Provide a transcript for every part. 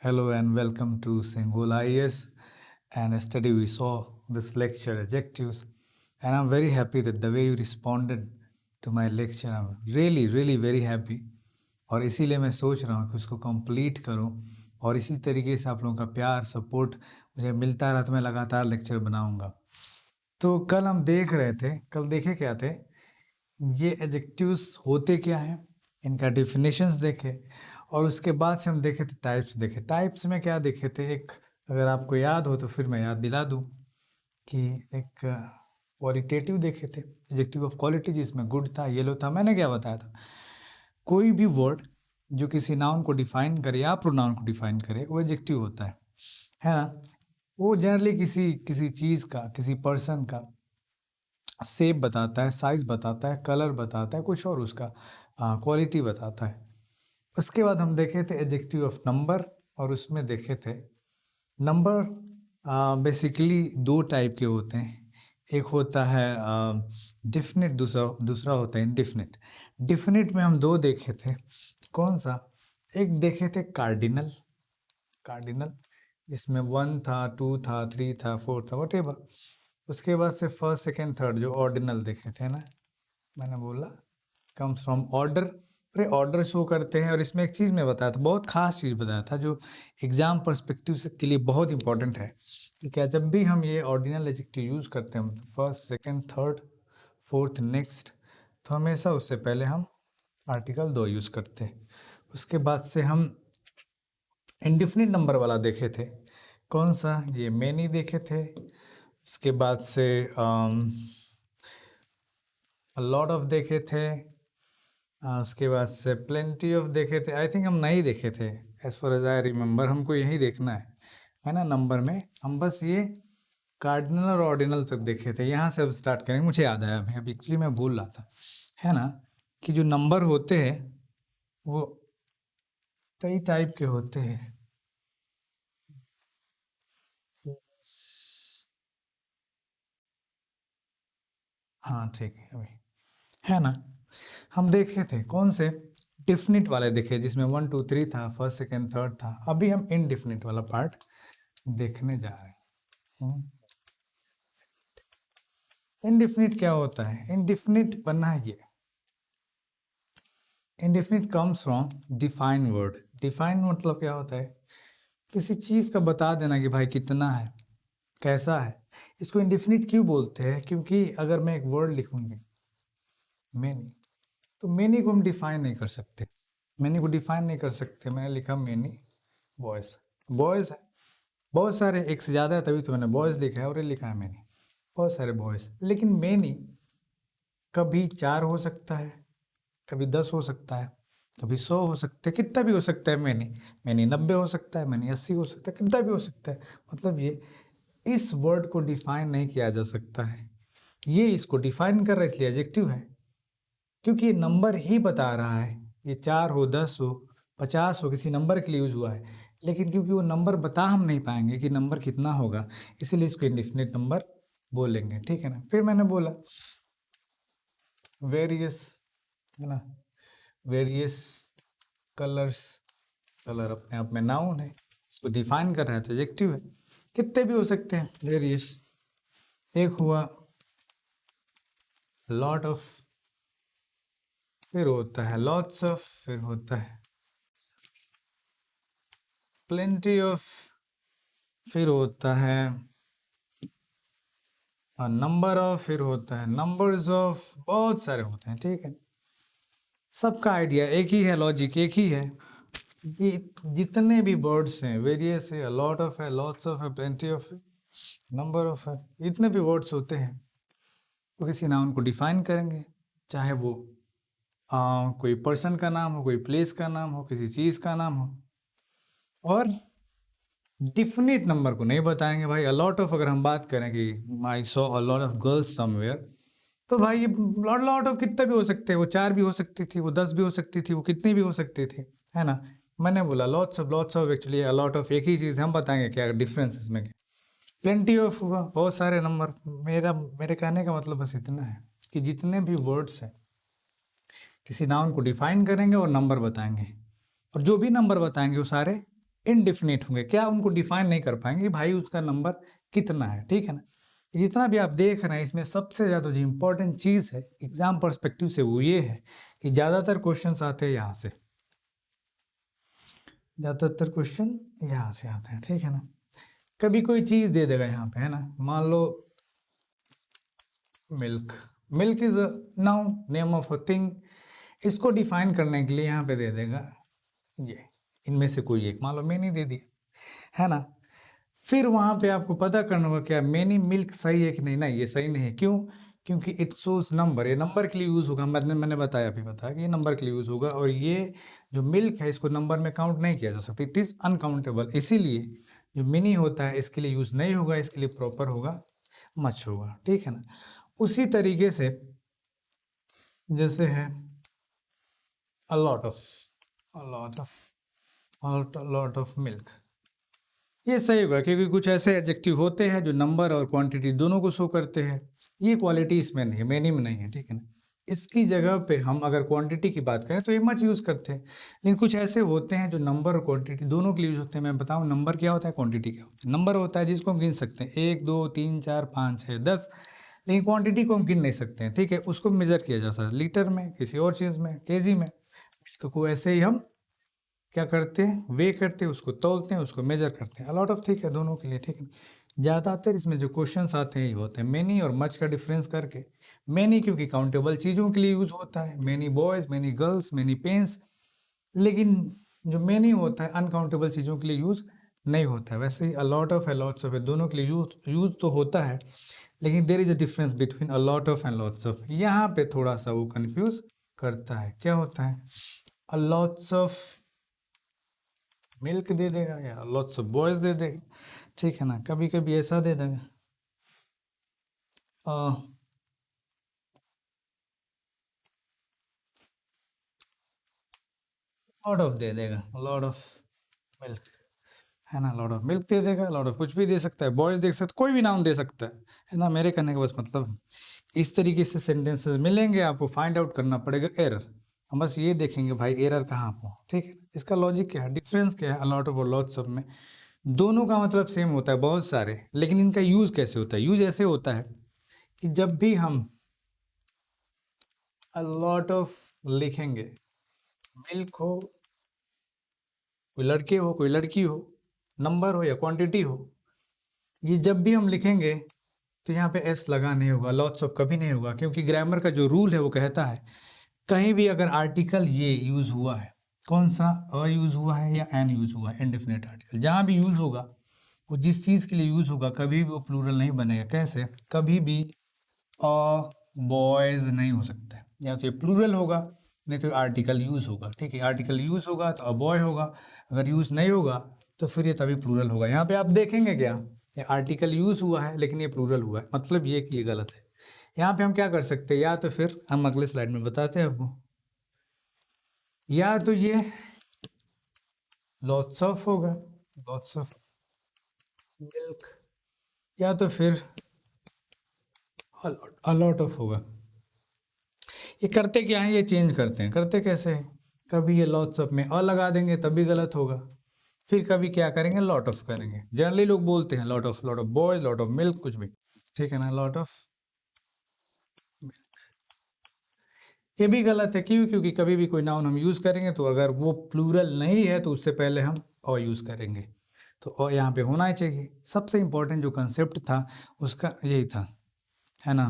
Hello and welcome to Singhol IAS. And yesterday we saw this lecture adjectives, and I'm very happy that the way you responded to my lecture, I'm really very happy. और इसीलिए मैं सोच रहा हूँ कि उसको complete करूँ और इसी तरीके से आप लोगों का प्यार सपोर्ट मुझे मिलता रहा तो मैं लगातार लेक्चर बनाऊँगा। तो कल हम देख रहे थे, कल देखे क्या थे, ये एडजेक्टिव्स होते क्या हैं, इनका डेफिनेशंस देखे और उसके बाद से हम देखे थे टाइप्स देखे। टाइप्स में क्या देखे थे, एक अगर आपको याद हो तो फिर मैं याद दिला दूं कि एक क्वालिटेटिव देखे थे, एडजेक्टिव ऑफ क्वालिटी, जिसमें गुड था, येलो था। मैंने क्या बताया था, कोई भी वर्ड जो किसी नाउन को डिफाइन करे या प्रोनाउन को डिफाइन करे वो एडजेक्टिव होता है ना। वो जनरली किसी चीज़ का, किसी पर्सन का शेप बताता है, साइज बताता है, कलर बताता है, कुछ और उसका क्वालिटी बताता है। उसके बाद हम देखे थे एडजेक्टिव ऑफ नंबर, और उसमें देखे थे नंबर बेसिकली दो टाइप के होते हैं। एक होता है डिफिनिट, दूसरा होता है इनडिफिनिट। डिफिनिट में हम दो देखे थे, कौन सा, एक देखे थे कार्डिनल, जिसमें 1 था, 2 था, 3 था, 4 था, वटेवर। उसके बाद से फर्स्ट सेकेंड थर्ड जो ऑर्डिनल देखे थे ना, मैंने बोला कम्स फ्रॉम ऑर्डर। अरे ऑर्डर शो करते हैं। और इसमें एक चीज़ मैं बताया था, बहुत खास चीज़ बताया था जो एग्जाम पर्सपेक्टिव से के लिए बहुत इंपॉर्टेंट है कि क्या जब भी हम ये ऑर्डिनल एडजेक्टिव यूज़ करते हैं, first second third fourth next, तो हमेशा उससे पहले हम आर्टिकल 2 यूज़ करते हैं। उसके बाद से हम इंडिफिनिट नंबर वाला देखे थे, कौन सा, ये मेनी देखे थे। उसके बाद से लॉट ऑफ देखे थे। उसके बाद से प्लेंटी ऑफ देखे थे। आई थिंक हम नहीं देखे थे, as far as I remember. हमको यही देखना है ना। नंबर में हम बस ये कार्डिनल और ऑर्डिनल तक देखे थे। यहाँ से अब स्टार्ट करेंगे। मुझे याद आया अभी एक्चुअली मैं भूल रहा था, है ना, कि जो नंबर होते हैं वो कई टाइप के होते हैं। हाँ ठीक है, अभी है ना। हम देखे थे कौन से, डिफिनिट वाले देखे, जिसमें 1 2 3 था, फर्स्ट सेकेंड थर्ड था। अभी हम इनडिफिनिट वाला पार्ट देखने जा रहे हैं। इनडिफिनिट क्या होता है, इनडिफिनिट बनना है ये, indefinite comes from define word. Define मतलब क्या होता है, किसी चीज़ का बता देना कि भाई कितना है, कैसा है। इसको इनडिफिनिट क्यों बोलते हैं, क्योंकि अगर मैं एक वर्ड लिखूंगी मेनी, तो मेनी को हम डिफाइन नहीं कर सकते। मेनी को डिफाइन नहीं कर सकते। मैंने लिखा मेनी बॉयज, बॉयज है बहुत सारे, एक से ज़्यादा है तभी तो मैंने बॉयज लिखा है, और ये लिखा है मैनी बहुत सारे बॉयज। लेकिन मेनी कभी 4 हो सकता है, कभी 10 हो सकता है, कभी 100 हो सकता है, कितना भी हो सकता है। मैंने 90 हो सकता है, मैंने 80 हो सकता है, कितना भी हो सकता है। मतलब ये इस वर्ड को डिफाइन नहीं किया जा सकता है। ये इसको डिफाइन कर रहा है, इसलिए एडजेक्टिव है, क्योंकि ये नंबर ही बता रहा है। ये 4 हो, 10 हो, 50 हो, किसी नंबर के लिए यूज हुआ है। लेकिन क्योंकि वो नंबर बता हम नहीं पाएंगे कि नंबर कितना होगा, इसीलिए इसको इंडिफिनिट नंबर बोलेंगे, ठीक है ना। फिर मैंने बोला वेरियस, है ना, वेरियस कलर्स। कलर अपने आप में नाउन है, इसको डिफाइन कर रहा है तो एडजेक्टिव है। कितने भी हो सकते हैं वेरियस। एक हुआ लॉट ऑफ, फिर होता है लॉट्स ऑफ, फिर होता है प्लेंटी ऑफ, फिर होता है नंबर ऑफ, फिर होता है नंबर्स ऑफ। बहुत सारे होते हैं, ठीक है। सबका आइडिया एक ही है, लॉजिक एक ही है। ये जितने भी वर्ड्स हैं, वेरियस है, लॉट ऑफ है, लॉट्स ऑफ है, प्लेंटी ऑफ है, नंबर ऑफ है, इतने भी वर्ड्स होते हैं वो किसी नाउन को डिफाइन करेंगे। चाहे वो कोई पर्सन का नाम हो, कोई प्लेस का नाम हो, किसी चीज़ का नाम हो। और डिफिनिट नंबर को नहीं बताएंगे भाई। अलॉट ऑफ अगर हम बात करें कि I saw a lot of girls somewhere, तो भाई ये लॉट ऑफ कितना भी हो सकते हैं। वो 4 भी हो सकती थी, वो 10 भी हो सकती थी, वो कितनी भी हो सकती थी, है ना। मैंने बोला lots of actually a lot of एक ही चीज़ है। हम बताएंगे क्या डिफरेंस इसमें क्या। प्लेंटी ऑफ हुआ बहुत सारे नंबर। मेरे कहने का मतलब बस इतना है कि जितने भी वर्ड्स हैं किसी नाउन को डिफाइन करेंगे और नंबर बताएंगे, और जो भी नंबर बताएंगे वो सारे इनडिफिनिट होंगे, क्या उनको डिफाइन नहीं कर पाएंगे भाई उसका नंबर कितना है, ठीक है ना। जितना भी आप देख रहे हैं इसमें सबसे ज़्यादा जो इम्पोर्टेंट चीज़ है एग्जाम पर्सपेक्टिव से वो ये है कि ज़्यादातर क्वेश्चंस आते हैं यहाँ से, ज़्यादातर क्वेश्चन यहाँ से आते हैं, ठीक है ना। कभी कोई चीज़ दे देगा यहाँ पे, है ना, मान लो milk, milk is a noun, name of a thing. इसको डिफाइन करने के लिए यहाँ पे दे देगा ये, इनमें से कोई एक, मान लो मैंने दे दिया, है ना। फिर वहाँ पे आपको पता करना होगा क्या मैनी मिल्क सही है कि नहीं, नहीं ये सही नहीं है, क्यों, क्योंकि इट शोज नंबर, ये नंबर के लिए यूज़ होगा, मैंने बताया अभी बताया कि ये नंबर के लिए यूज़ होगा, और ये जो मिल्क है इसको नंबर में काउंट नहीं किया जा सकता, इट इज़ अनकाउंटेबल, इसीलिए जो मिनी होता है इसके लिए यूज़ नहीं होगा, इसके लिए प्रॉपर होगा मच होगा, ठीक है ना। उसी तरीके से जैसे है a lot of milk, ये सही होगा क्योंकि कुछ ऐसे एडजेक्टिव होते हैं जो नंबर और क्वांटिटी दोनों को शो करते हैं, ये क्वालिटी इसमें नहीं है, मेनी में नहीं है, ठीक है ना। इसकी जगह पे हम अगर क्वांटिटी की बात करें तो ये मच यूज़ करते हैं, लेकिन कुछ ऐसे होते हैं जो नंबर और क्वांटिटी दोनों के लिए यूज़ होते हैं। मैं बताऊँ नंबर क्या होता है, क्वांटिटी क्या होता है। नंबर होता है जिसको हम गिन सकते हैं 1 2 3 4 5 6 10, लेकिन क्वांटिटी को हम गिन नहीं सकते हैं, ठीक है, उसको मेजर किया जा सकता है लीटर में, किसी और चीज़ में, केजी में, इसको ऐसे ही हम क्या करते हैं, वे करते हैं, उसको तौलते हैं, उसको मेजर करते हैं, अलॉट ऑफ, ठीक है, दोनों के लिए, ठीक है। ज़्यादातर इसमें जो क्वेश्चंस आते हैं ये होते हैं मेनी और मच का डिफरेंस करके। मेनी क्योंकि काउंटेबल चीज़ों के लिए यूज होता है, many boys, many girls, many pens, लेकिन जो मेनी होता है अनकाउंटेबल चीज़ों के लिए यूज़ नहीं होता है। वैसे ही a lot of and lots of दोनों के लिए यूज तो होता है, लेकिन there is a difference between a lot of and lots of. यहाँ पे थोड़ा सा वो कंफ्यूज करता है, क्या होता है, लॉट्स ऑफ मिल्क दे देगा या लॉट्स ऑफ बॉयज दे देगा, ठीक है ना। कभी कभी ऐसा दे देगा लॉट ऑफ दे देगा, लॉट ऑफ मिल्क, है ना, लॉट ऑफ मिल्क दे देगा, लॉट ऑफ कुछ भी दे सकता है, बॉयज दे सकता है, कोई भी नाम दे सकता है ना। मेरे कहने का बस मतलब है। इस तरीके से सेंटेंसेस मिलेंगे, आपको फाइंड आउट करना पड़ेगा एरर। हम बस ये देखेंगे भाई एरर कहाँ पर, ठीक है। इसका लॉजिक क्या है, डिफरेंस क्या है अलॉट ऑफ और लॉट्स ऑफ में। दोनों का मतलब सेम होता है बहुत सारे, लेकिन इनका यूज कैसे होता है, यूज ऐसे होता है कि जब भी हम a lot of लिखेंगे, मिल्क हो, कोई लड़के हो कोई लड़की हो, नंबर हो या क्वांटिटी हो, ये जब भी हम लिखेंगे तो यहाँ पे एस लगा नहीं होगा, लॉट्स ऑफ कभी नहीं होगा, क्योंकि ग्रामर का जो रूल है वो कहता है कहीं भी अगर आर्टिकल ये यूज हुआ है, कौन सा, अ यूज हुआ है या एन यूज हुआ है, इनडेफिनेट आर्टिकल जहाँ भी यूज होगा, वो जिस चीज़ के लिए यूज होगा कभी भी वो प्लूरल नहीं बनेगा। कैसे, कभी भी अ बॉयज नहीं हो सकता है, या तो ये प्लूरल होगा नहीं तो आर्टिकल यूज होगा, ठीक है। आर्टिकल यूज होगा तो अ बॉय होगा, अगर यूज नहीं होगा तो फिर ये तभी प्लूरल होगा। यहाँ पे आप देखेंगे क्या, ये आर्टिकल यूज हुआ है लेकिन ये प्लूरल हुआ है, मतलब ये कि ये गलत है। यहाँ पे हम क्या कर सकते हैं, या तो फिर हम अगले स्लाइड में बताते हैं आपको, या तो ये लॉट्स ऑफ होगा, लॉट्स ऑफ मिल्क, या तो फिर अलॉट ऑफ होगा। ये करते क्या है, ये चेंज करते हैं, करते कैसे हैं, कभी ये लॉट्स ऑफ में अ लगा देंगे तब भी गलत होगा, फिर कभी क्या करेंगे, लॉट ऑफ करेंगे। जनरली लोग बोलते हैं lot of boys, lot of milk, कुछ भी, ठीक है ना, लॉट ऑफ। ये भी गलत है, क्यों, क्योंकि कभी भी कोई नाउन हम यूज करेंगे तो अगर वो प्लूरल नहीं है तो उससे पहले हम अ यूज करेंगे, तो अ यहाँ पे होना ही चाहिए। सबसे इंपॉर्टेंट जो कंसेप्ट था उसका यही था, है ना।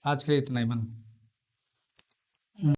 आज के लिए इतना ही बंद।